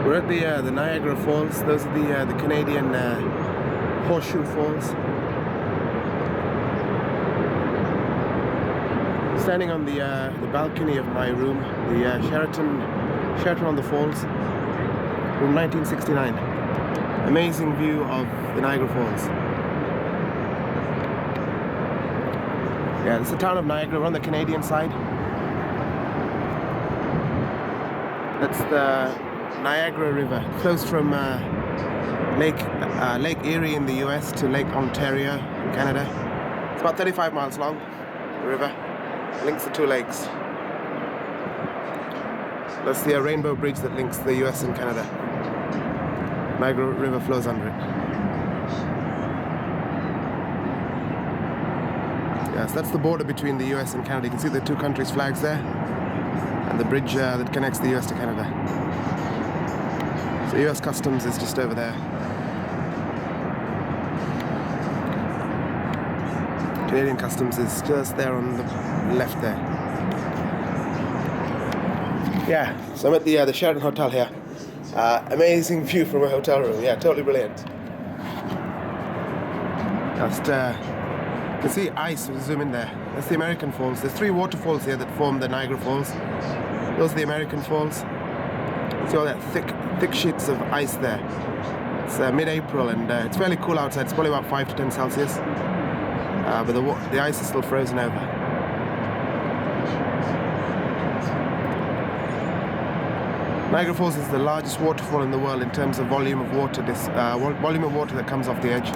We're at the Niagara Falls. Those are the Canadian Horseshoe Falls. Standing on the balcony of my room, the Sheraton on the Falls, room 1969. Amazing view of the Niagara Falls. Yeah, this is the town of Niagara. We're on the Canadian side. That's the Niagara River. It flows from Lake Erie in the US to Lake Ontario in Canada. It's about 35 miles long, the river. It links the two lakes. That's the rainbow bridge that links the US and Canada. Niagara River flows under it. Yes, that's the border between the US and Canada. You can see the two countries' flags there, and the bridge that connects the US to Canada. So US Customs is just over there. Canadian Customs is just there on the left there. Yeah, so I'm at the Sheraton Hotel here. Amazing view from a hotel room. Yeah, totally brilliant. Just you can see ice. We'll zoom in there. That's the American Falls. There's three waterfalls here that form the Niagara Falls. Those are the American Falls. You see all that thick sheets of ice there. It's mid-April and it's fairly cool outside. It's probably about 5 to 10 Celsius. But the ice is still frozen over. Niagara Falls is the largest waterfall in the world in terms of volume of water. Volume of water that comes off the edge.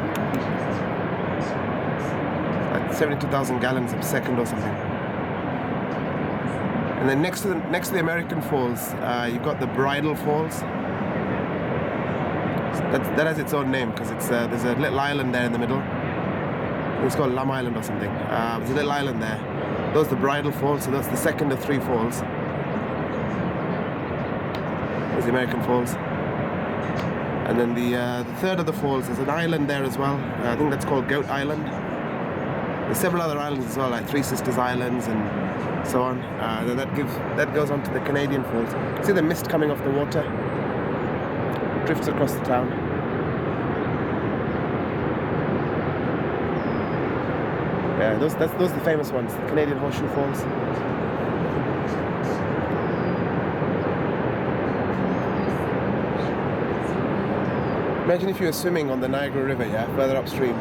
Like 72,000 gallons a second or something. And then next to the American Falls, you've got the Bridal Falls. That has its own name because there's a little island there in the middle. It's called Lum Island or something. There's a little island there. Those are the Bridal Falls, so that's the second of three falls. There's the American Falls. And then the third of the falls, there's an island there as well. I think that's called Goat Island. There's several other islands as well, like Three Sisters Islands and so on. That goes on to the Canadian Falls. See the mist coming off the water? It drifts across the town. Yeah, those are the famous ones, the Canadian Horseshoe Falls. Imagine if you were swimming on the Niagara River, yeah, further upstream,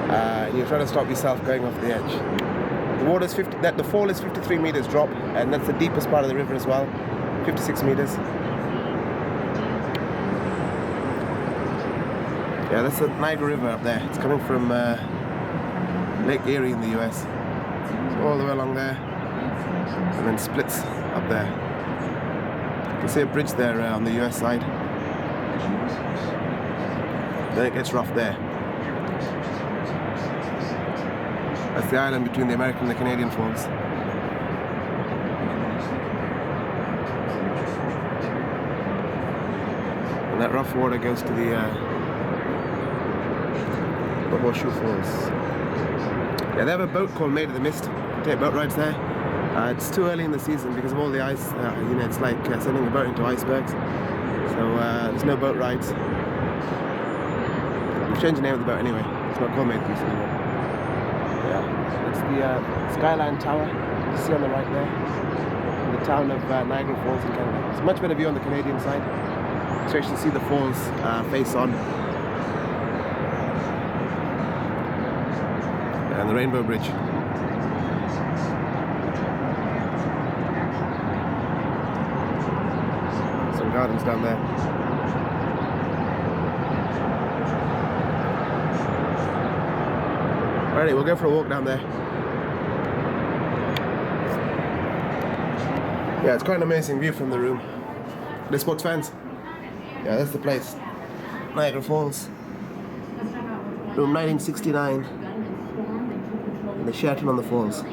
and you're trying to stop yourself going off the edge. The fall is 53 meters drop, and that's the deepest part of the river as well, 56 meters. Yeah, that's the Niagara River up there. It's coming from Lake Erie in the US. So all the way along there, and then splits up there. You can see a bridge there on the US side. Then it gets rough there. That's the island between the American and the Canadian Falls. And that rough water goes to the Horseshoe Falls. Yeah, they have a boat called Made of the Mist. Take boat rides there. It's too early in the season because of all the ice. It's like sending a boat into icebergs. So there's no boat rides. We've changed the name of the boat anyway. It's not called Made of the Mist anymore. Yeah, that's the Skyline Tower. You see on the right there. In the town of Niagara Falls in Canada. It's a much better view on the Canadian side. So you actually see the falls face on. And the Rainbow Bridge. Some gardens down there. Alrighty, we'll go for a walk down there. Yeah, it's quite an amazing view from the room. The sports fans. Yeah, that's the place. Niagara Falls. Room 1969. The Sheraton on the Falls.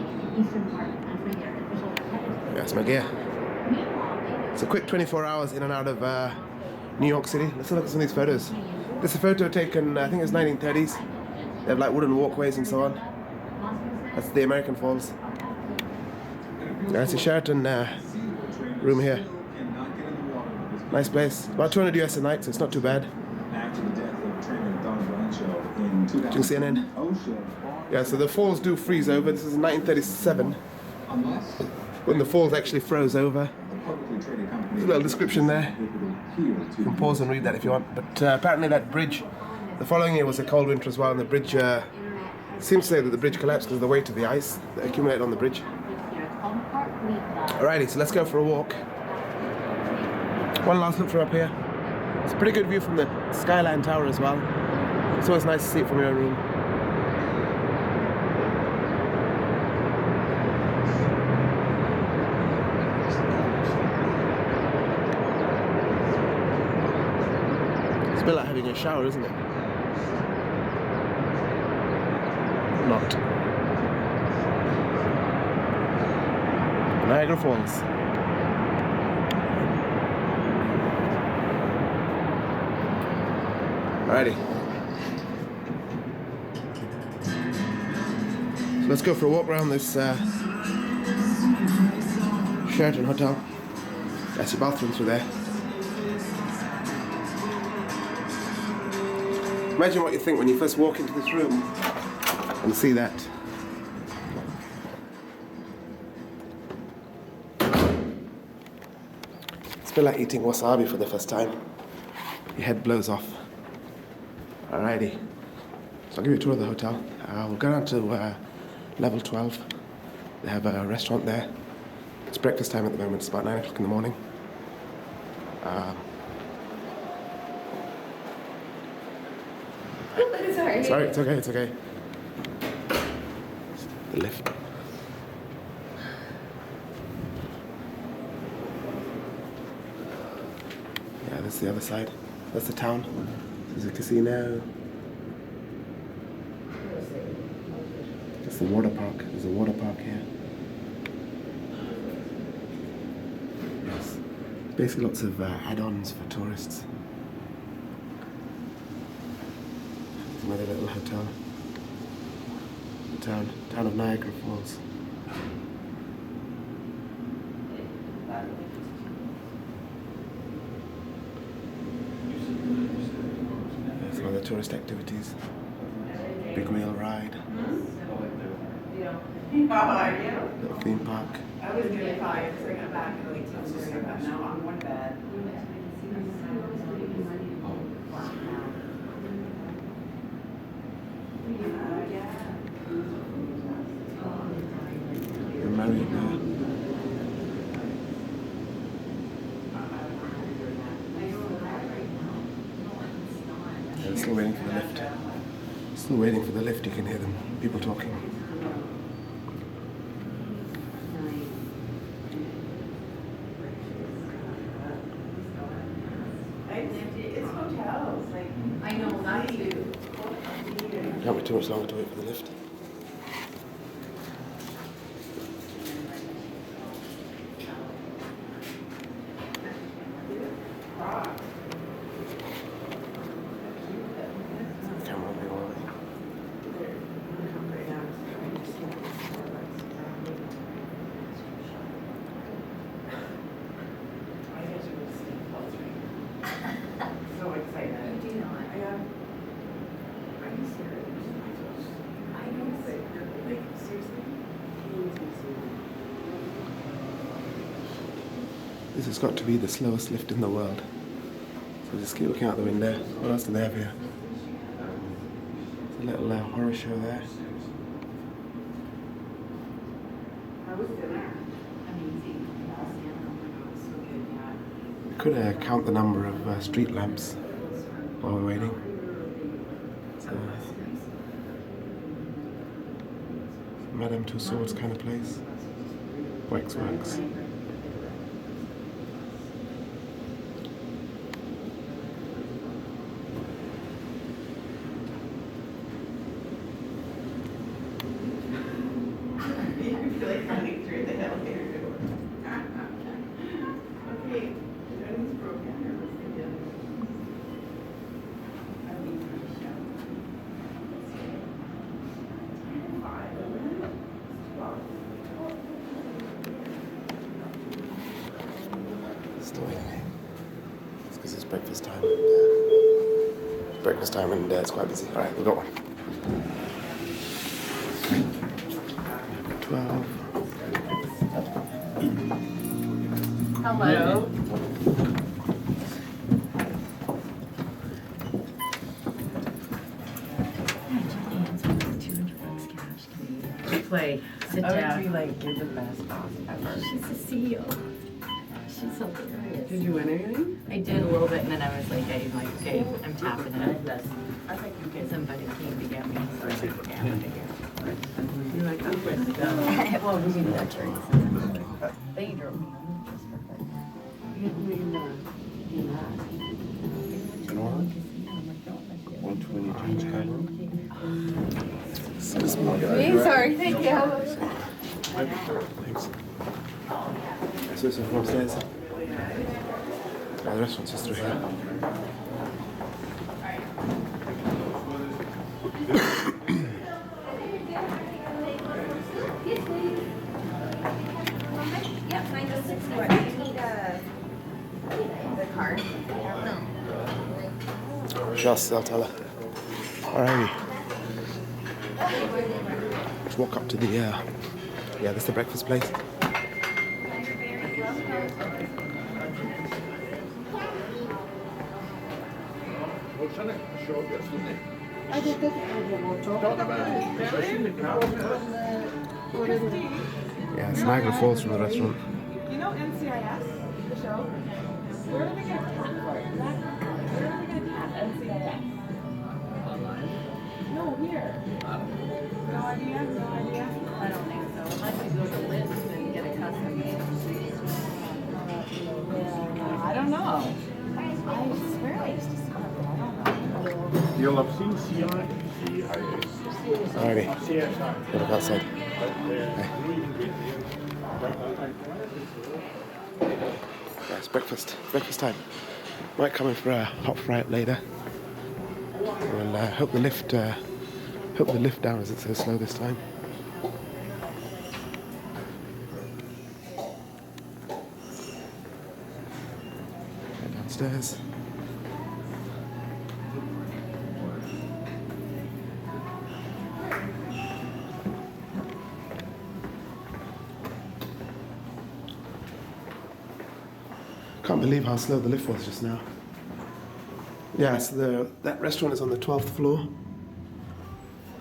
Yeah, that's my gear. It's a quick 24 hours in and out of New York City. Let's look at some of these photos. This is a photo taken, I think it's 1930s. They have like wooden walkways and so on. That's the American Falls. That's a Sheraton room here. Nice place. About 200 US a night, so it's not too bad. Watching CNN. Yeah, so the falls do freeze over. This is 1937 when the falls actually froze over. There's a little description there. You can pause and read that if you want. But apparently that bridge, the following year was a cold winter as well, and the bridge seems to say that the bridge collapsed because of the weight of the ice that accumulated on the bridge. Alrighty, so let's go for a walk. One last look from up here. It's a pretty good view from the Skyline Tower as well. It's always nice to see it from your own room. It's a bit like having a shower, isn't it? Not. Niagara Falls. Alrighty. So let's go for a walk around this Sheraton hotel. That's your bathroom through there. Imagine what you think when you first walk into this room and see that. It's a bit like eating wasabi for the first time. Your head blows off. Alrighty. So I'll give you a tour of the hotel. We'll go down to level 12. They have a restaurant there. It's breakfast time at the moment. It's about 9 o'clock in the morning. Sorry, it's okay, it's okay. The lift. Yeah, that's the other side. That's the town. There's a casino. That's the water park. There's a water park here. Yes. Basically lots of add-ons for tourists. Another little hotel. The town of Niagara Falls. There's some other tourist activities. Big wheel ride. How are you? Little theme park. I was gonna call you because I got back in the late Tuesday, but now I'm going to bed. You're married now. Yeah, still waiting for the lift. Still waiting for the lift. You can hear them. People talking. It's hotels, like, I know, not you. Can't be too much longer to wait for the lift. Camera will be all right. So excited. Do you not? I am. Are you serious? I know, like, seriously? This has got to be the slowest lift in the world. So just keep looking out the window. What else do they have here? There's a little horror show there. How was dinner? Amazing. So good, yeah. We could count the number of street lamps while we're waiting. So, Madame Tussauds kind of place. Waxworks. You feel like running through the elevator door. Okay, is broken or what's the deal? I need to show. 5. 12. breakfast time. Breakfast time and it's quite busy. Alright, we've got one. 12. Hello. Play. Sit I down. would be like, you're the best boss ever. She's a CEO. She's hilarious. Did you win anything? I did a little bit, and then I was like, okay, I'm tapping it. I think you get Somebody came to get me, so I was like, okay, I'm gonna get You're like, I'm good to go. it. Well, we did that during They drove me home, which was perfect. You mean, you not. 122 Skylon. Sorry, thank you. Thanks. So it's from upstairs. The restaurant's just through here. Yep, mine goes 60. What, do you need the card? No. Just, I'll tell her. Alrighty. Let's walk up to the, yeah, this is the breakfast place. Yeah, it's Niagara Falls from the restaurant. You know NCIS, the show? Where are they going to cat for? Where are they going to cat NCIS? No, here. No idea? No idea? I don't think so. Unless you go to Lips and get a custom made. I don't know. I swear I used to see it, but I don't know. You'll have seen CIA. Alrighty. Go look outside. Yeah, it's breakfast. Breakfast time. Might come in for a hot fry up later. We'll hope the lift down isn't so slow this time. Head downstairs. Can't believe how slow the lift was just now. Yeah, so that restaurant is on the 12th floor.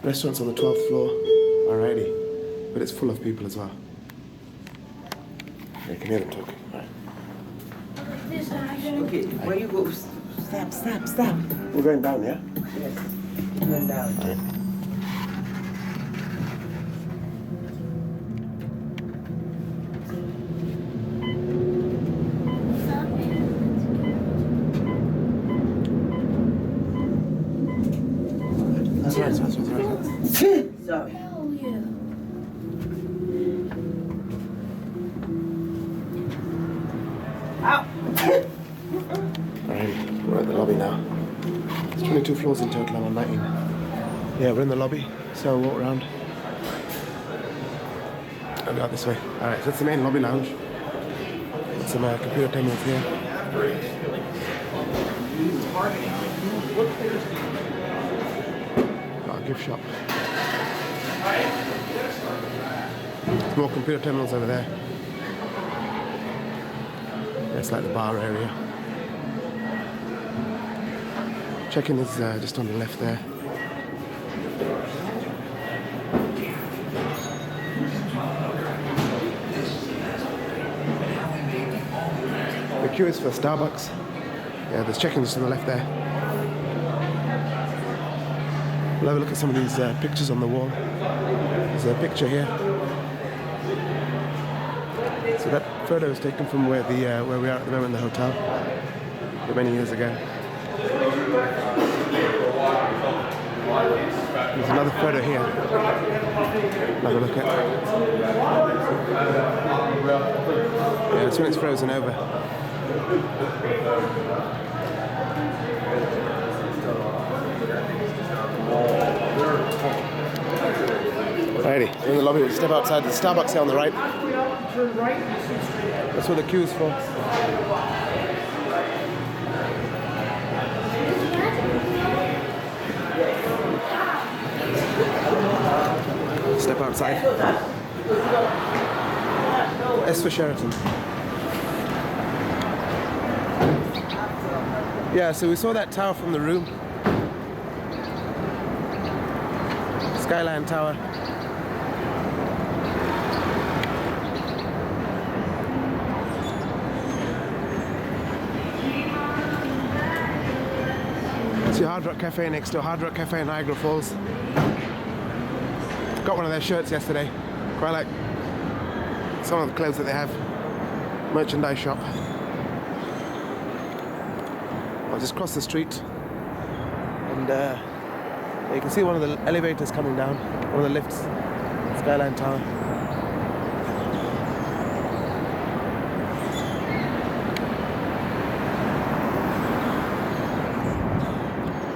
Restaurant's on the 12th floor. Alrighty. But it's full of people as well. You can hear them talking. Right. Okay, where you go? Stop. We're going down, yeah? Yes. Going down. Alright. That's right. Sorry. Alright, we're at the lobby now. There's 22 floors in total, I'm on 19. Yeah, we're in the lobby, so we'll walk around. I'll go out this way. Alright, so that's the main lobby lounge. Some computer terminals here. Got a gift shop. There's more computer terminals over there. It's like the bar area. Check-in is just on the left there. The queue is for Starbucks. Yeah, there's check-in just on the left there. We'll have a look at some of these pictures on the wall. There's a picture here. So that photo is taken from where we are at the moment in the hotel, many years ago. There's another photo here. Have a look at. Yeah, that's when it's frozen over. Alrighty, we're in the lobby. We'll step outside. There's Starbucks here on the right. That's what the queue is for. outside. S for Sheraton. Yeah, so we saw that tower from the room. Skyline Tower. It's your Hard Rock Cafe next to Hard Rock Cafe in Niagara Falls. Got one of their shirts yesterday. Quite like some of the clothes that they have. Merchandise shop. I'll just cross the street and you can see one of the elevators coming down, one of the lifts, Skyline Tower.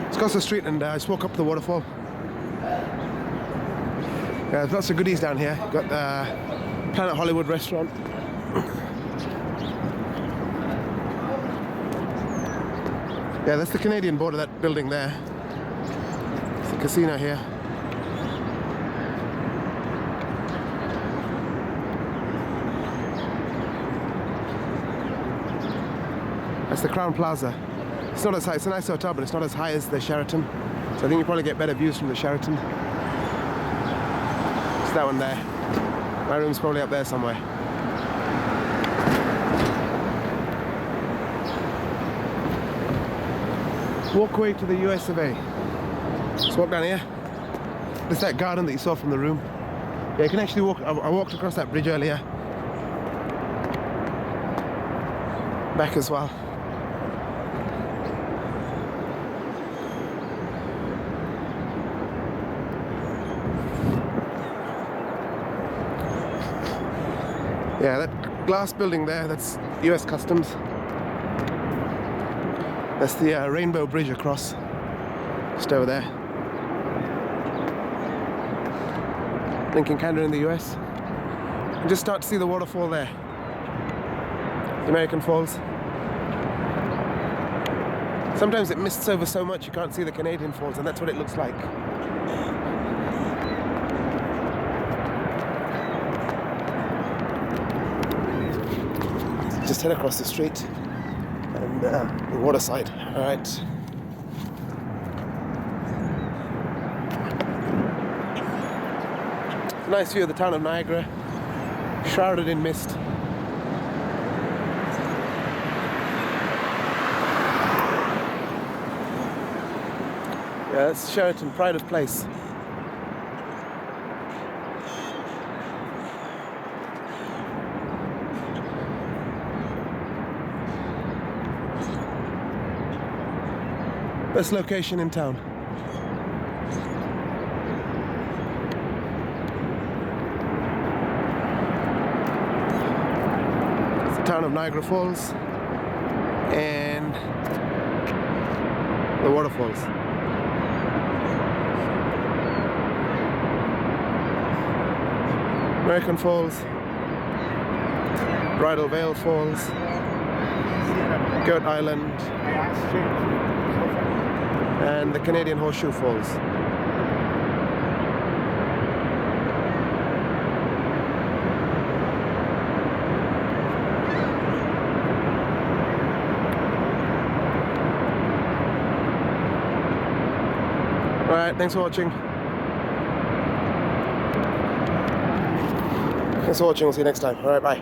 Just cross the street and I just walk up the waterfall. Yeah, there's lots of goodies down here. Got Planet Hollywood restaurant. Yeah, that's the Canadian border, that building there. It's a casino here. That's the Crown Plaza. It's not as high, it's a nice hotel, but it's not as high as the Sheraton. So I think you probably get better views from the Sheraton. It's that one there. My room's probably up there somewhere. Walkway to the US of A. Let's walk down here. There's that garden that you saw from the room. Yeah, you can actually walk. I walked across that bridge earlier. Back as well. Yeah, that glass building there, that's US Customs. That's the Rainbow Bridge across, just over there. Lincoln, Canada in the US. You can just start to see the waterfall there. The American Falls. Sometimes it mists over so much you can't see the Canadian Falls, and that's what it looks like. Just head across the street and the waterside. All right. Nice view of the town of Niagara, shrouded in mist. Yeah, that's Sheraton, pride of place. Best location in town. It's the town of Niagara Falls and the waterfalls. American Falls, Bridal Veil Falls, Goat Island, and the Canadian Horseshoe Falls. Alright, thanks for watching. Thanks for watching, we'll see you next time. Alright, bye.